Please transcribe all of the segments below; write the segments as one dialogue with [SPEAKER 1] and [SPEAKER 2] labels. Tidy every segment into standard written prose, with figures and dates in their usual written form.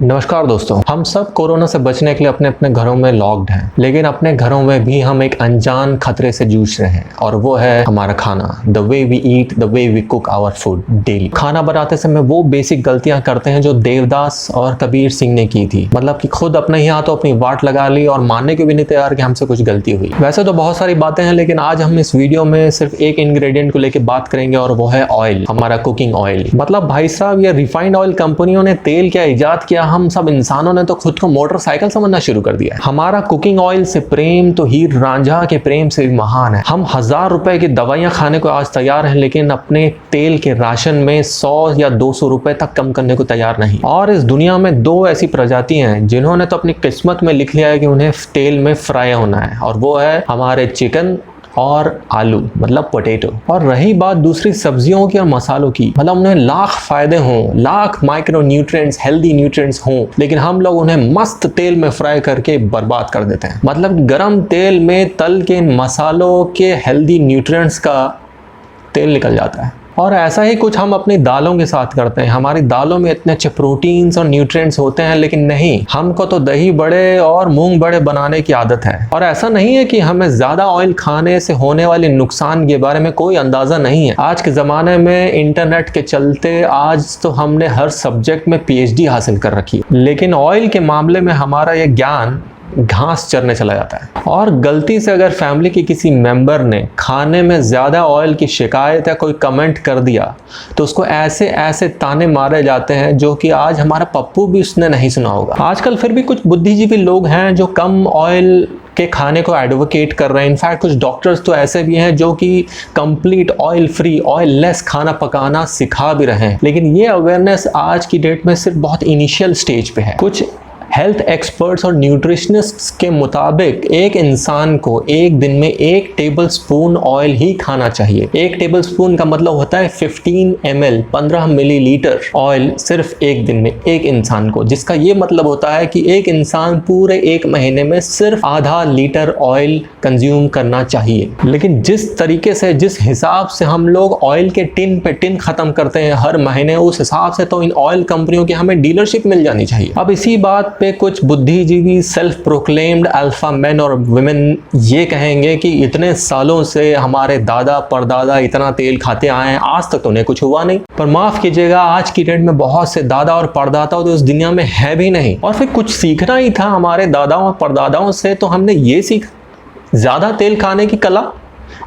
[SPEAKER 1] नमस्कार दोस्तों, हम सब कोरोना से बचने के लिए अपने अपने घरों में लॉक्ड हैं, लेकिन अपने घरों में भी हम एक अनजान खतरे से जूझ रहे हैं और वो है हमारा खाना। The way we eat, the way we cook our food daily. खाना बनाते समय वो बेसिक गलतियां करते हैं जो देवदास और कबीर सिंह ने की थी, मतलब कि खुद अपने ही हाथों अपनी वाट लगा ली और मानने को भी नहीं तैयार कि हमसे कुछ गलती हुई। वैसे तो बहुत सारी बातें हैं, लेकिन आज हम इस वीडियो में सिर्फ एक इंग्रेडिएंट को लेकर बात करेंगे और वो है ऑयल, हमारा कुकिंग ऑयल। मतलब भाई साहब, ये रिफाइंड ऑयल कंपनियों ने तेल क्या इजाद किया, हम सब इंसानों ने तो खुद को मोटरसाइकिल समझना शुरू कर दिया। हमारा कुकिंग ऑयल से प्रेम तो हीर रांझा के प्रेम से भी महान है। हम 1000 रुपए की दवाइयां खाने को आज तैयार हैं, लेकिन अपने तेल के राशन में 100 या 200 रुपए तक कम करने को तैयार नहीं। और इस दुनिया में दो ऐसी प्रजाति हैं जिन्होंने तो अपनी किस्मत में लिख लिया है कि उन्हें तेल में फ्राई होना है, और वो है हमारे चिकन और आलू, मतलब पोटैटो। और रही बात दूसरी सब्जियों की और मसालों की, मतलब उन्हें लाख फायदे हों, lakh micro nutrients, healthy nutrients हों, लेकिन हम लोग उन्हें मस्त तेल में फ्राई करके बर्बाद कर देते हैं। मतलब गरम तेल में तल के इन मसालों के हेल्दी न्यूट्रिएंट्स का तेल निकल जाता है। और ऐसा ही कुछ हम अपनी दालों के साथ करते हैं। हमारी दालों में इतने अच्छे प्रोटीन्स और न्यूट्रिएंट्स होते हैं, लेकिन नहीं, हमको तो दही बड़े और मूंग बड़े बनाने की आदत है। और ऐसा नहीं है कि हमें ज्यादा ऑयल खाने से होने वाले नुकसान के बारे में कोई अंदाजा नहीं है। आज के ज़माने में इंटरनेट के चलते आज तो हमने हर सब्जेक्ट में PhD हासिल कर रखी है, लेकिन ऑयल के मामले में हमारा यह ज्ञान घास चरने चला जाता है। और गलती से अगर फैमिली के किसी मेंबर ने खाने में ज़्यादा ऑयल की शिकायत या कोई कमेंट कर दिया, तो उसको ऐसे ऐसे ताने मारे जाते हैं जो कि आज हमारा पप्पू भी उसने नहीं सुना होगा। आजकल फिर भी कुछ बुद्धिजीवी लोग हैं जो कम ऑयल के खाने को एडवोकेट कर रहे हैं। इनफैक्ट कुछ डॉक्टर्स तो ऐसे भी हैं जो कि complete oil free, oil less खाना पकाना सिखा भी रहे हैं। लेकिन ये अवेयरनेस आज की डेट में सिर्फ बहुत इनिशियल स्टेज पे है। कुछ हेल्थ एक्सपर्ट्स और न्यूट्रिशनिस्ट्स के मुताबिक एक इंसान को एक दिन में 1 टेबल स्पून ऑयल ही खाना चाहिए। 1 टेबल स्पून का मतलब होता है 15 ml, 15 मिलीलीटर ऑयल सिर्फ एक दिन में एक इंसान को, जिसका ये मतलब होता है कि एक इंसान पूरे 1 महीने में सिर्फ आधा लीटर ऑयल कंज्यूम करना चाहिए। लेकिन जिस तरीके से, जिस हिसाब से हम लोग ऑयल के टिन पे टिन खत्म करते हैं हर महीने, उस हिसाब से तो इन ऑयल कंपनियों की हमें डीलरशिप मिल जानी चाहिए। अब इसी बात पे कुछ बुद्धिजीवी सेल्फ प्रोक्लेम्ड अल्फा मेन और वुमेन ये कहेंगे कि इतने सालों से हमारे दादा परदादा इतना तेल खाते आए हैं, आज तक तो उन्हें कुछ हुआ नहीं। पर माफ कीजिएगा, आज की डेट में बहुत से दादा और परदादा तो इस दुनिया में है भी नहीं। और फिर कुछ सीखना ही था हमारे दादाओं और परदादाओं से, तो हमने ये सीखा ज्यादा तेल खाने की कला।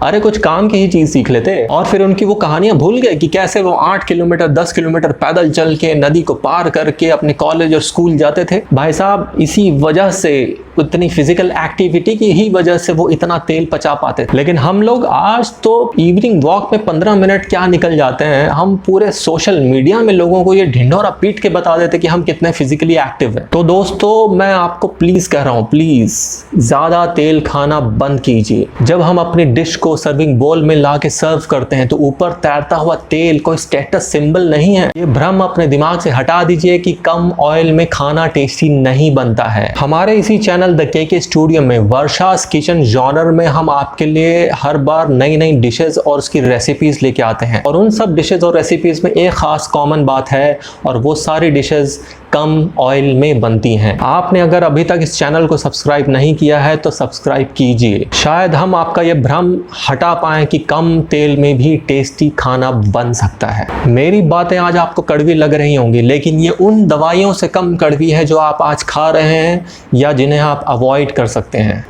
[SPEAKER 1] अरे कुछ काम की ही चीज सीख लेते। और फिर उनकी वो कहानियां भूल गए कि कैसे वो 8 किलोमीटर 10 किलोमीटर पैदल चल के नदी को पार करके अपने कॉलेज और स्कूल जाते थे। भाई साहब, इसी वजह से, उतनी फिजिकल एक्टिविटी की ही वजह से वो इतना तेल पचा पाते थे। लेकिन हम लोग आज तो इवनिंग वॉक में 15 मिनट क्या निकल जाते हैं, हम पूरे सोशल मीडिया में लोगों को ये ढिंढोरा पीट के बता देते कि हम कितने फिजिकली एक्टिव हैं। तो दोस्तों, मैं आपको प्लीज कह रहा हूं, प्लीज ज्यादा तेल खाना बंद कीजिए। जब हम अपनी डिश को सर्विंग बोल में ला के सर्व करते हैं तो ऊपर तैरता हुआ तेल कोई स्टेटस सिंबल नहीं है। ये भ्रम अपने दिमाग से हटा दीजिए कि कम ऑयल में खाना टेस्टी नहीं बनता है। हमारे इसी चैनल द केके स्टूडियो में वर्षास किचन जॉनर में हम आपके लिए हर बार नई नई डिशेस और उसकी रेसिपीज लेके आते हैं, और उन सब डिशेस और रेसिपीज में एक खास कॉमन बात है, और वो सारी डिशेस कम ऑयल में बनती हैं। आपने अगर अभी तक इस चैनल को सब्सक्राइब नहीं किया है तो सब्सक्राइब कीजिए। शायद हम आपका ये भ्रम हटा पाएं कि कम तेल में भी टेस्टी खाना बन सकता है। मेरी बातें आज आपको कड़वी लग रही होंगी, लेकिन ये उन दवाइयों से कम कड़वी है जो आप आज खा रहे हैं या जिन्हें आप अवॉइड कर सकते हैं।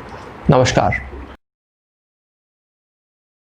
[SPEAKER 1] नमस्कार।